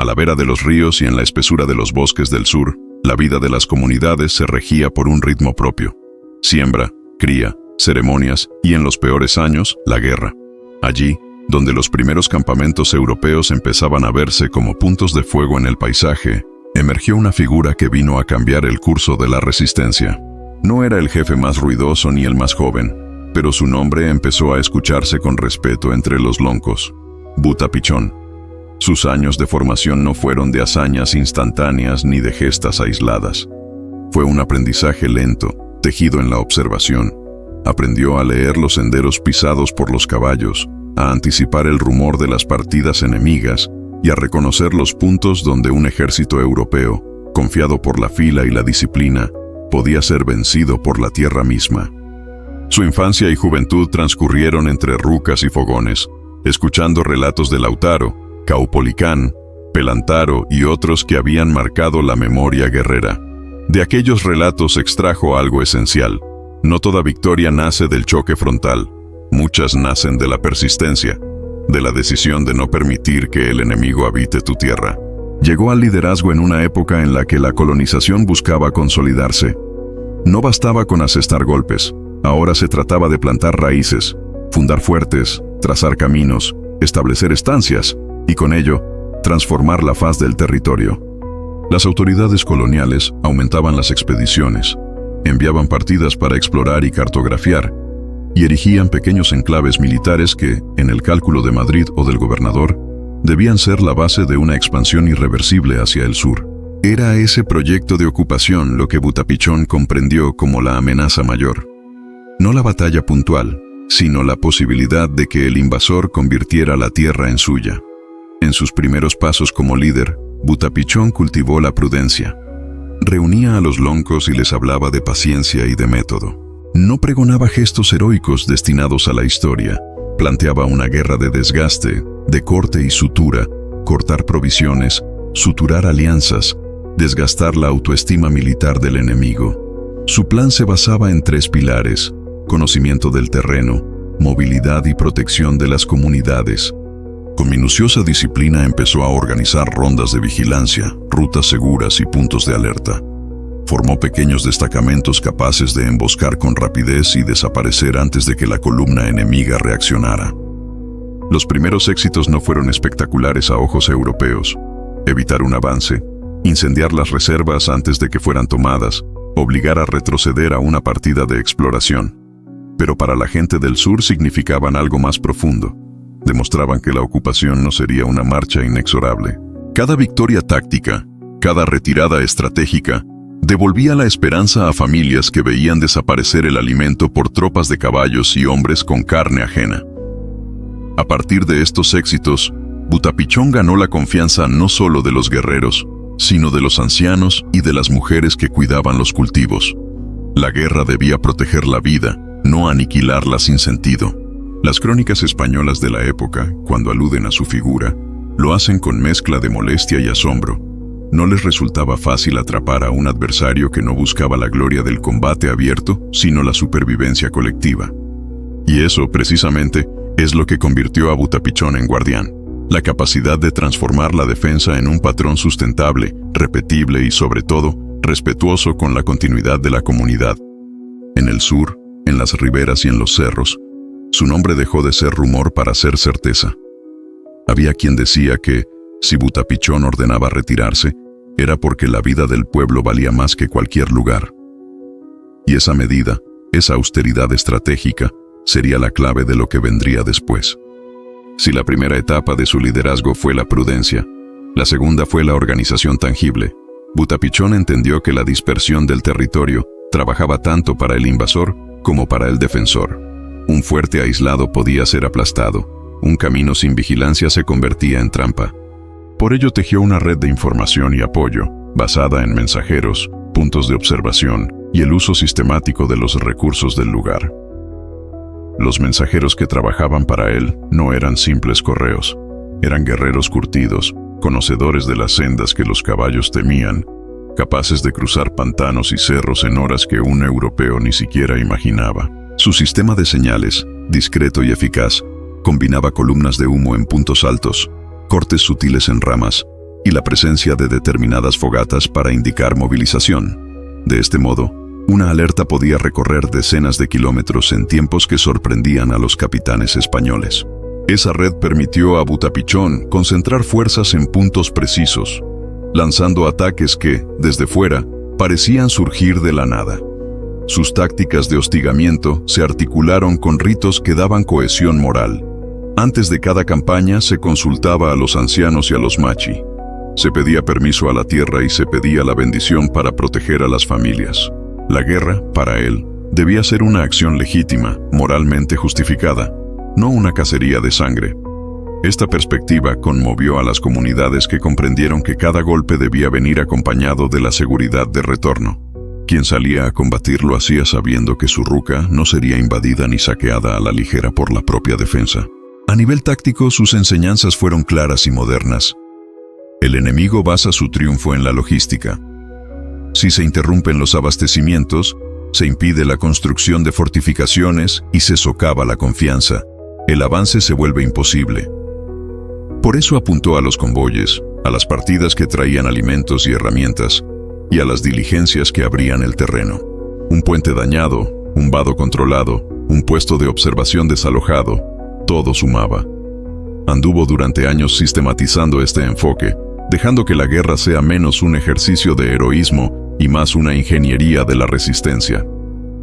la vera de los ríos y en la espesura de los bosques del sur, la vida de las comunidades se regía por un ritmo propio. Siembra, cría, ceremonias y en los peores años, la guerra. Allí, donde los primeros campamentos europeos empezaban a verse como puntos de fuego en el paisaje, emergió una figura que vino a cambiar el curso de la resistencia. No era el jefe más ruidoso ni el más joven, pero su nombre empezó a escucharse con respeto entre los loncos: Buta Pichón. Sus años de formación no fueron de hazañas instantáneas ni de gestas aisladas. Fue un aprendizaje lento, tejido en la observación. Aprendió a leer los senderos pisados por los caballos, a anticipar el rumor de las partidas enemigas y a reconocer los puntos donde un ejército europeo, confiado por la fila y la disciplina, podía ser vencido por la tierra misma. Su infancia y juventud transcurrieron entre rucas y fogones, escuchando relatos de Lautaro, Caupolicán, Pelantaro y otros que habían marcado la memoria guerrera. De aquellos relatos extrajo algo esencial. No toda victoria nace del choque frontal. Muchas nacen de la persistencia, de la decisión de no permitir que el enemigo habite tu tierra. Llegó al liderazgo en una época en la que la colonización buscaba consolidarse. No bastaba con asestar golpes, ahora se trataba de plantar raíces, fundar fuertes, trazar caminos, establecer estancias y con ello, transformar la faz del territorio. Las autoridades coloniales aumentaban las expediciones, enviaban partidas para explorar y cartografiar, y erigían pequeños enclaves militares que, en el cálculo de Madrid o del gobernador, debían ser la base de una expansión irreversible hacia el sur. Era ese proyecto de ocupación lo que Buta Pichón comprendió como la amenaza mayor. No la batalla puntual, sino la posibilidad de que el invasor convirtiera la tierra en suya. En sus primeros pasos como líder, Buta Pichón cultivó la prudencia. Reunía a los loncos y les hablaba de paciencia y de método. No pregonaba gestos heroicos destinados a la historia. Planteaba una guerra de desgaste, de corte y sutura, cortar provisiones, suturar alianzas, desgastar la autoestima militar del enemigo. Su plan se basaba en 3 pilares: conocimiento del terreno, movilidad y protección de las comunidades. Con minuciosa disciplina empezó a organizar rondas de vigilancia, rutas seguras y puntos de alerta. Formó pequeños destacamentos capaces de emboscar con rapidez y desaparecer antes de que la columna enemiga reaccionara. Los primeros éxitos no fueron espectaculares a ojos europeos. Evitar un avance, incendiar las reservas antes de que fueran tomadas, obligar a retroceder a una partida de exploración. Pero para la gente del sur significaban algo más profundo. Demostraban que la ocupación no sería una marcha inexorable. Cada victoria táctica, cada retirada estratégica, devolvía la esperanza a familias que veían desaparecer el alimento por tropas de caballos y hombres con carne ajena. A partir de estos éxitos, Buta Pichón ganó la confianza no solo de los guerreros, sino de los ancianos y de las mujeres que cuidaban los cultivos. La guerra debía proteger la vida, no aniquilarla sin sentido. Las crónicas españolas de la época, cuando aluden a su figura, lo hacen con mezcla de molestia y asombro. No les resultaba fácil atrapar a un adversario que no buscaba la gloria del combate abierto, sino la supervivencia colectiva. Y eso, precisamente, es lo que convirtió a Buta Pichón en guardián. La capacidad de transformar la defensa en un patrón sustentable, repetible y, sobre todo, respetuoso con la continuidad de la comunidad. En el sur, en las riberas y en los cerros, su nombre dejó de ser rumor para ser certeza. Había quien decía que, si Buta Pichón ordenaba retirarse, era porque la vida del pueblo valía más que cualquier lugar. Y esa medida, esa austeridad estratégica, sería la clave de lo que vendría después. Si la primera etapa de su liderazgo fue la prudencia, la segunda fue la organización tangible. Buta Pichón entendió que la dispersión del territorio trabajaba tanto para el invasor como para el defensor. Un fuerte aislado podía ser aplastado, un camino sin vigilancia se convertía en trampa. Por ello tejió una red de información y apoyo, basada en mensajeros, puntos de observación y el uso sistemático de los recursos del lugar. Los mensajeros que trabajaban para él no eran simples correos, eran guerreros curtidos, conocedores de las sendas que los caballos temían, capaces de cruzar pantanos y cerros en horas que un europeo ni siquiera imaginaba. Su sistema de señales, discreto y eficaz, combinaba columnas de humo en puntos altos, cortes sutiles en ramas y la presencia de determinadas fogatas para indicar movilización. De este modo, una alerta podía recorrer decenas de kilómetros en tiempos que sorprendían a los capitanes españoles. Esa red permitió a Butapichón concentrar fuerzas en puntos precisos, lanzando ataques que, desde fuera, parecían surgir de la nada. Sus tácticas de hostigamiento se articularon con ritos que daban cohesión moral. Antes de cada campaña se consultaba a los ancianos y a los machi. Se pedía permiso a la tierra y se pedía la bendición para proteger a las familias. La guerra, para él, debía ser una acción legítima, moralmente justificada, no una cacería de sangre. Esta perspectiva conmovió a las comunidades que comprendieron que cada golpe debía venir acompañado de la seguridad de retorno. Quien salía a combatir lo hacía sabiendo que su ruca no sería invadida ni saqueada a la ligera por la propia defensa. A nivel táctico, sus enseñanzas fueron claras y modernas. El enemigo basa su triunfo en la logística. Si se interrumpen los abastecimientos, se impide la construcción de fortificaciones y se socava la confianza. El avance se vuelve imposible. Por eso apuntó a los convoyes, a las partidas que traían alimentos y herramientas, y a las diligencias que abrían el terreno. Un puente dañado, un vado controlado, un puesto de observación desalojado, todo sumaba. Anduvo durante años sistematizando este enfoque, dejando que la guerra sea menos un ejercicio de heroísmo y más una ingeniería de la resistencia.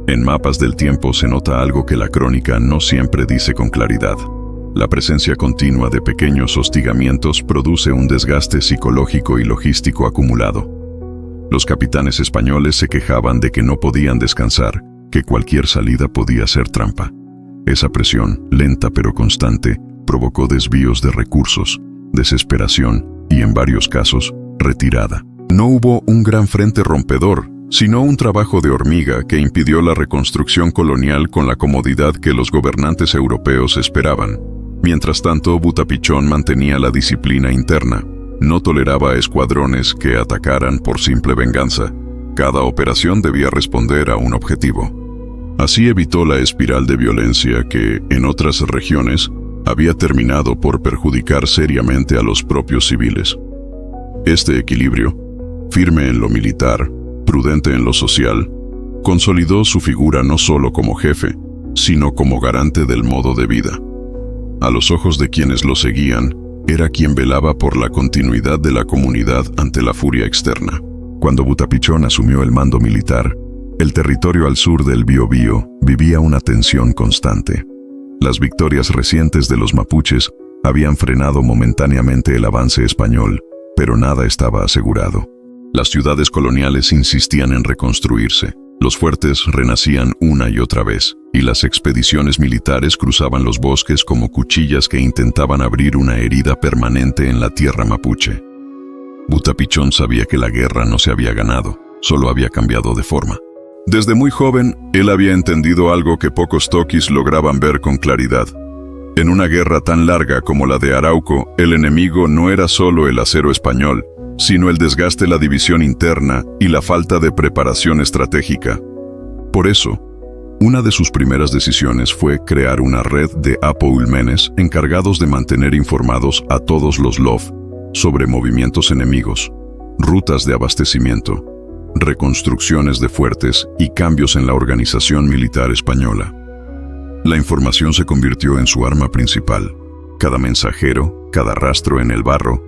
En Mapas del Tiempo se nota algo que la crónica no siempre dice con claridad. La presencia continua de pequeños hostigamientos produce un desgaste psicológico y logístico acumulado. Los capitanes españoles se quejaban de que no podían descansar, que cualquier salida podía ser trampa. Esa presión, lenta pero constante, provocó desvíos de recursos, desesperación y, en varios casos, retirada. No hubo un gran frente rompedor, sino un trabajo de hormiga que impidió la reconstrucción colonial con la comodidad que los gobernantes europeos esperaban. Mientras tanto, Butapichón mantenía la disciplina interna. No toleraba escuadrones que atacaran por simple venganza. Cada operación debía responder a un objetivo. Así evitó la espiral de violencia que, en otras regiones, había terminado por perjudicar seriamente a los propios civiles. Este equilibrio, firme en lo militar, prudente en lo social, consolidó su figura no solo como jefe, sino como garante del modo de vida. A los ojos de quienes lo seguían, era quien velaba por la continuidad de la comunidad ante la furia externa. Cuando Butapichón asumió el mando militar, el territorio al sur del Biobío vivía una tensión constante. Las victorias recientes de los mapuches habían frenado momentáneamente el avance español, pero nada estaba asegurado. Las ciudades coloniales insistían en reconstruirse, los fuertes renacían una y otra vez, y las expediciones militares cruzaban los bosques como cuchillas que intentaban abrir una herida permanente en la tierra mapuche. Butapichón sabía que la guerra no se había ganado, solo había cambiado de forma. Desde muy joven, él había entendido algo que pocos toquis lograban ver con claridad. En una guerra tan larga como la de Arauco, el enemigo no era solo el acero español, sino el desgaste, la división interna y la falta de preparación estratégica. Por eso, una de sus primeras decisiones fue crear una red de apoulmenes encargados de mantener informados a todos los LOF sobre movimientos enemigos, rutas de abastecimiento, reconstrucciones de fuertes y cambios en la organización militar española. La información se convirtió en su arma principal. Cada mensajero, cada rastro en el barro,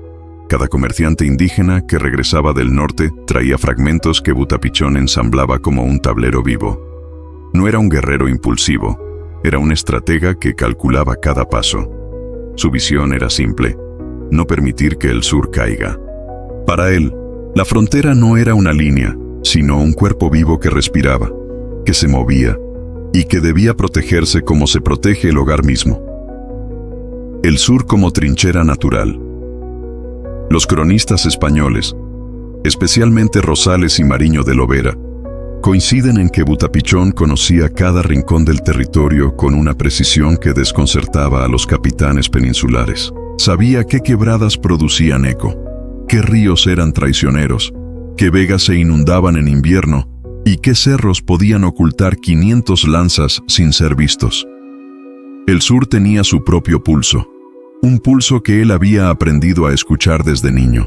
cada comerciante indígena que regresaba del norte traía fragmentos que Butapichón ensamblaba como un tablero vivo. No era un guerrero impulsivo, era un estratega que calculaba cada paso. Su visión era simple: no permitir que el sur caiga. Para él, la frontera no era una línea, sino un cuerpo vivo que respiraba, que se movía y que debía protegerse como se protege el hogar mismo. El sur como trinchera natural. Los cronistas españoles, especialmente Rosales y Mariño de Lovera, coinciden en que Butapichón conocía cada rincón del territorio con una precisión que desconcertaba a los capitanes peninsulares. Sabía qué quebradas producían eco, qué ríos eran traicioneros, qué vegas se inundaban en invierno y qué cerros podían ocultar 500 lanzas sin ser vistos. El sur tenía su propio pulso, un pulso que él había aprendido a escuchar desde niño.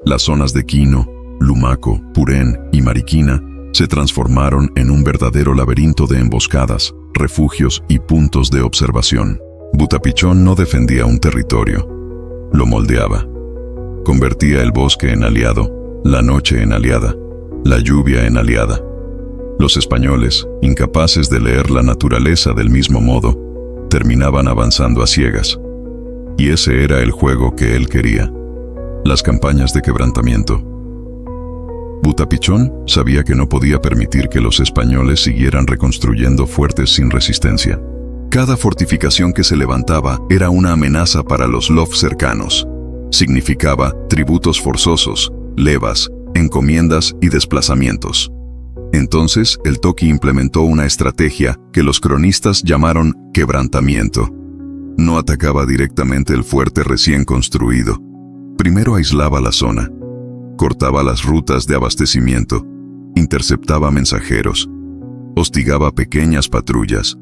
Las zonas de Quino, Lumaco, Purén y Mariquina se transformaron en un verdadero laberinto de emboscadas, refugios y puntos de observación. Butapichón no defendía un territorio, lo moldeaba. Convertía el bosque en aliado, la noche en aliada, la lluvia en aliada. Los españoles, incapaces de leer la naturaleza del mismo modo, terminaban avanzando a ciegas. Y ese era el juego que él quería: las campañas de quebrantamiento. Butapichón sabía que no podía permitir que los españoles siguieran reconstruyendo fuertes sin resistencia. Cada fortificación que se levantaba era una amenaza para los Lof cercanos. Significaba tributos forzosos, levas, encomiendas y desplazamientos. Entonces, el Toqui implementó una estrategia que los cronistas llamaron quebrantamiento. No atacaba directamente el fuerte recién construido. Primero aislaba la zona, cortaba las rutas de abastecimiento, interceptaba mensajeros, hostigaba pequeñas patrullas,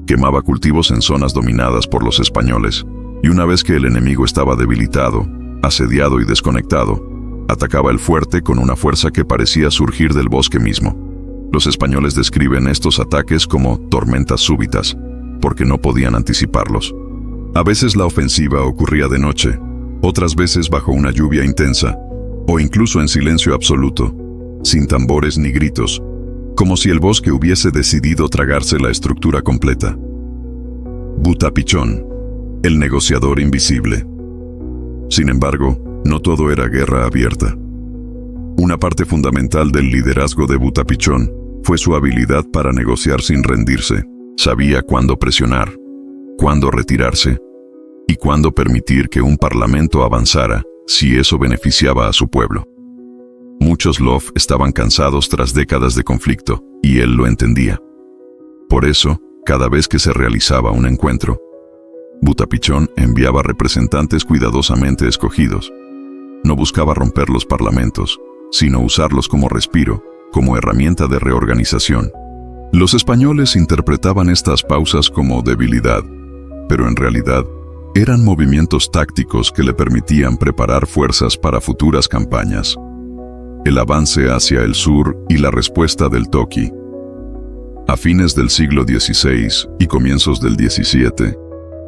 quemaba cultivos en zonas dominadas por los españoles, y una vez que el enemigo estaba debilitado, asediado y desconectado, atacaba el fuerte con una fuerza que parecía surgir del bosque mismo. Los españoles describen estos ataques como tormentas súbitas, porque no podían anticiparlos. A veces la ofensiva ocurría de noche, otras veces bajo una lluvia intensa, o incluso en silencio absoluto, sin tambores ni gritos, como si el bosque hubiese decidido tragarse la estructura completa. Butapichón, el negociador invisible. Sin embargo, no todo era guerra abierta. Una parte fundamental del liderazgo de Butapichón fue su habilidad para negociar sin rendirse. Sabía cuándo presionar, cuándo retirarse y cuándo permitir que un parlamento avanzara si eso beneficiaba a su pueblo. Muchos Lof estaban cansados tras décadas de conflicto, y él lo entendía. Por eso, cada vez que se realizaba un encuentro, Butapichón enviaba representantes cuidadosamente escogidos. No buscaba romper los parlamentos, sino usarlos como respiro, como herramienta de reorganización. Los españoles interpretaban estas pausas como debilidad, pero en realidad eran movimientos tácticos que le permitían preparar fuerzas para futuras campañas. El avance hacia el sur y la respuesta del Toqui. A fines del siglo XVI y comienzos del XVII,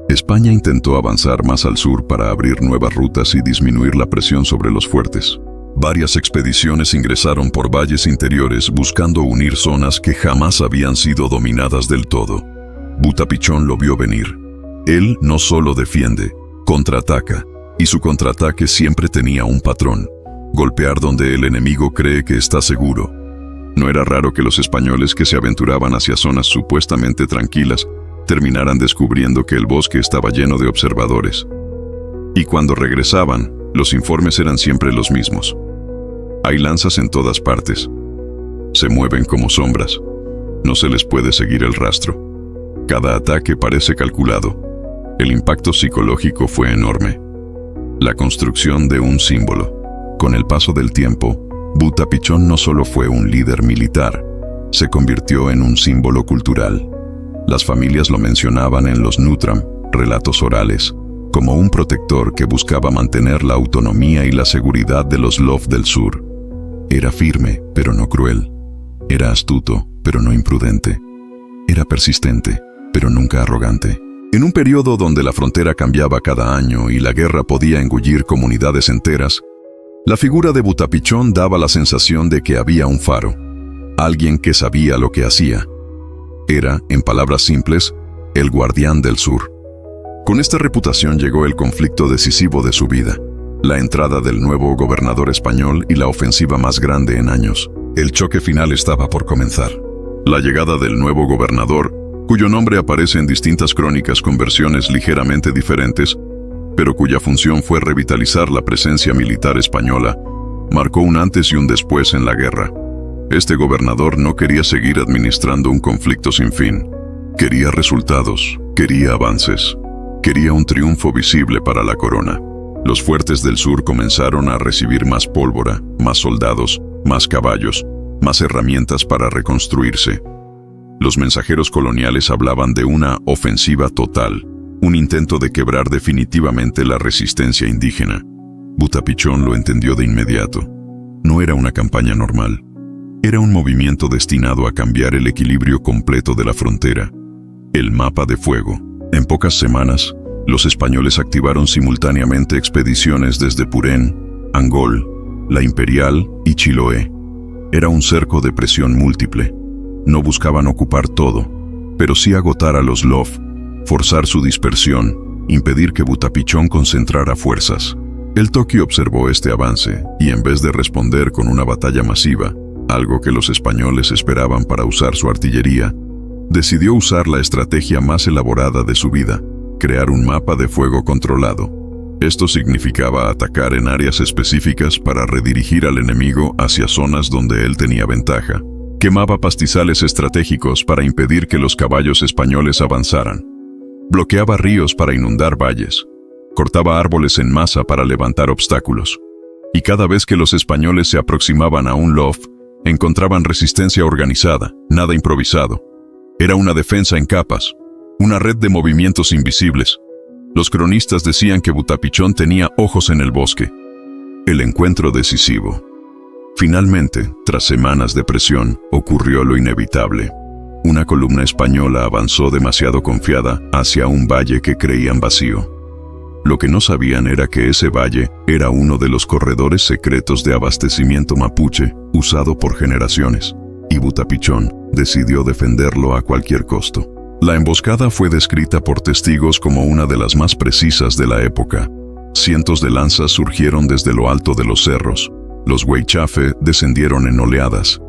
España intentó avanzar más al sur para abrir nuevas rutas y disminuir la presión sobre los fuertes. Varias expediciones ingresaron por valles interiores buscando unir zonas que jamás habían sido dominadas del todo. Butapichón lo vio venir. Él no solo defiende, contraataca, y su contraataque siempre tenía un patrón: golpear donde el enemigo cree que está seguro. No era raro que los españoles que se aventuraban hacia zonas supuestamente tranquilas terminaran descubriendo que el bosque estaba lleno de observadores. Y cuando regresaban, los informes eran siempre los mismos. Hay lanzas en todas partes. Se mueven como sombras. No se les puede seguir el rastro. Cada ataque parece calculado. El impacto psicológico fue enorme. La construcción de un símbolo. Con el paso del tiempo, Butapichón no solo fue un líder militar, se convirtió en un símbolo cultural. Las familias lo mencionaban en los Nutram, relatos orales, como un protector que buscaba mantener la autonomía y la seguridad de los Lof del sur. Era firme, pero no cruel. Era astuto, pero no imprudente. Era persistente, pero nunca arrogante. En un periodo donde la frontera cambiaba cada año y la guerra podía engullir comunidades enteras, la figura de Butapichón daba la sensación de que había un faro, alguien que sabía lo que hacía. Era, en palabras simples, el guardián del sur. Con esta reputación llegó el conflicto decisivo de su vida, la entrada del nuevo gobernador español y la ofensiva más grande en años. El choque final estaba por comenzar. La llegada del nuevo gobernador, cuyo nombre aparece en distintas crónicas con versiones ligeramente diferentes, pero cuya función fue revitalizar la presencia militar española, marcó un antes y un después en la guerra. Este gobernador no quería seguir administrando un conflicto sin fin. Quería resultados, quería avances, quería un triunfo visible para la corona. Los fuertes del sur comenzaron a recibir más pólvora, más soldados, más caballos, más herramientas para reconstruirse. Los mensajeros coloniales hablaban de una ofensiva total, un intento de quebrar definitivamente la resistencia indígena. Butapichón lo entendió de inmediato. No era una campaña normal. Era un movimiento destinado a cambiar el equilibrio completo de la frontera. El mapa de fuego. En pocas semanas, los españoles activaron simultáneamente expediciones desde Purén, Angol, La Imperial y Chiloé. Era un cerco de presión múltiple. No buscaban ocupar todo, pero sí agotar a los LOF, forzar su dispersión, impedir que Butapichón concentrara fuerzas. El Toqui observó este avance y en vez de responder con una batalla masiva, algo que los españoles esperaban para usar su artillería, decidió usar la estrategia más elaborada de su vida, crear un mapa de fuego controlado. Esto significaba atacar en áreas específicas para redirigir al enemigo hacia zonas donde él tenía ventaja. Quemaba pastizales estratégicos para impedir que los caballos españoles avanzaran. Bloqueaba ríos para inundar valles. Cortaba árboles en masa para levantar obstáculos. Y cada vez que los españoles se aproximaban a un LOF, encontraban resistencia organizada, nada improvisado. Era una defensa en capas, una red de movimientos invisibles. Los cronistas decían que Butapichón tenía ojos en el bosque. El encuentro decisivo. Finalmente, tras semanas de presión, ocurrió lo inevitable. Una columna española avanzó demasiado confiada hacia un valle que creían vacío. Lo que no sabían era que ese valle era uno de los corredores secretos de abastecimiento mapuche usado por generaciones, y Butapichón decidió defenderlo a cualquier costo. La emboscada fue descrita por testigos como una de las más precisas de la época. Cientos de lanzas surgieron desde lo alto de los cerros, los huaychafe descendieron en oleadas,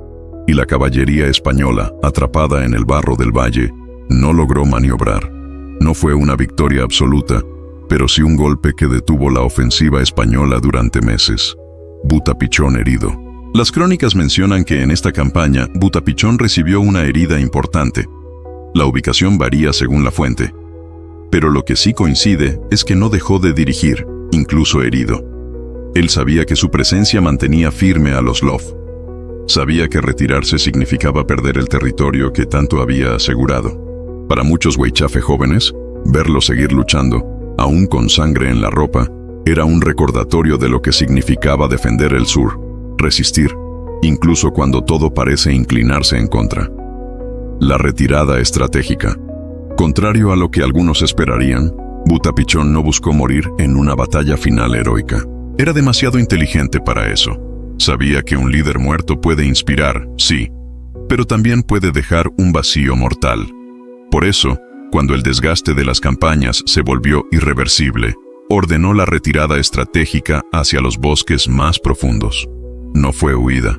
y la caballería española, atrapada en el barro del valle, no logró maniobrar. No fue una victoria absoluta, pero sí un golpe que detuvo la ofensiva española durante meses. Butapichón herido. Las crónicas mencionan que en esta campaña Butapichón recibió una herida importante. La ubicación varía según la fuente, pero lo que sí coincide es que no dejó de dirigir, incluso herido. Él sabía que su presencia mantenía firme a los LOF. Sabía que retirarse significaba perder el territorio que tanto había asegurado. Para muchos huaychafe jóvenes, verlo seguir luchando, aún con sangre en la ropa, era un recordatorio de lo que significaba defender el sur, resistir, incluso cuando todo parece inclinarse en contra. La retirada estratégica. Contrario a lo que algunos esperarían, Butapichón no buscó morir en una batalla final heroica. Era demasiado inteligente para eso. Sabía que un líder muerto puede inspirar, sí, pero también puede dejar un vacío mortal. Por eso, cuando el desgaste de las campañas se volvió irreversible, ordenó la retirada estratégica hacia los bosques más profundos. No fue huida,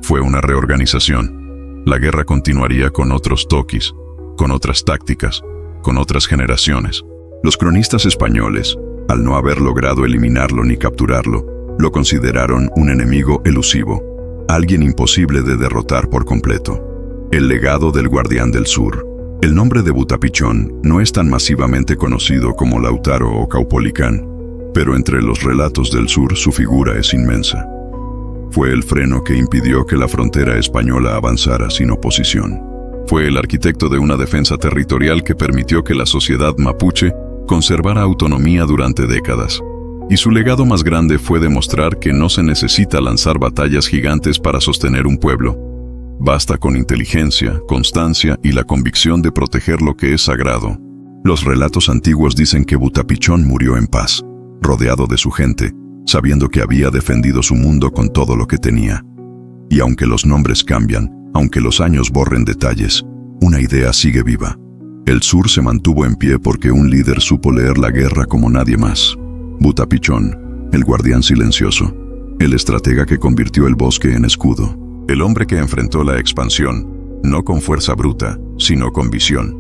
fue una reorganización. La guerra continuaría con otros toquis, con otras tácticas, con otras generaciones. Los cronistas españoles, al no haber logrado eliminarlo ni capturarlo, lo consideraron un enemigo elusivo, alguien imposible de derrotar por completo. El legado del Guardián del Sur. El nombre de Butapichón no es tan masivamente conocido como Lautaro o Caupolicán, pero entre los relatos del sur su figura es inmensa. Fue el freno que impidió que la frontera española avanzara sin oposición. Fue el arquitecto de una defensa territorial que permitió que la sociedad mapuche conservara autonomía durante décadas. Y su legado más grande fue demostrar que no se necesita lanzar batallas gigantes para sostener un pueblo. Basta con inteligencia, constancia y la convicción de proteger lo que es sagrado. Los relatos antiguos dicen que Butapichón murió en paz, rodeado de su gente, sabiendo que había defendido su mundo con todo lo que tenía. Y aunque los nombres cambian, aunque los años borren detalles, una idea sigue viva. El sur se mantuvo en pie porque un líder supo leer la guerra como nadie más. Butapichón, el guardián silencioso, el estratega que convirtió el bosque en escudo. El hombre que enfrentó la expansión, no con fuerza bruta, sino con visión.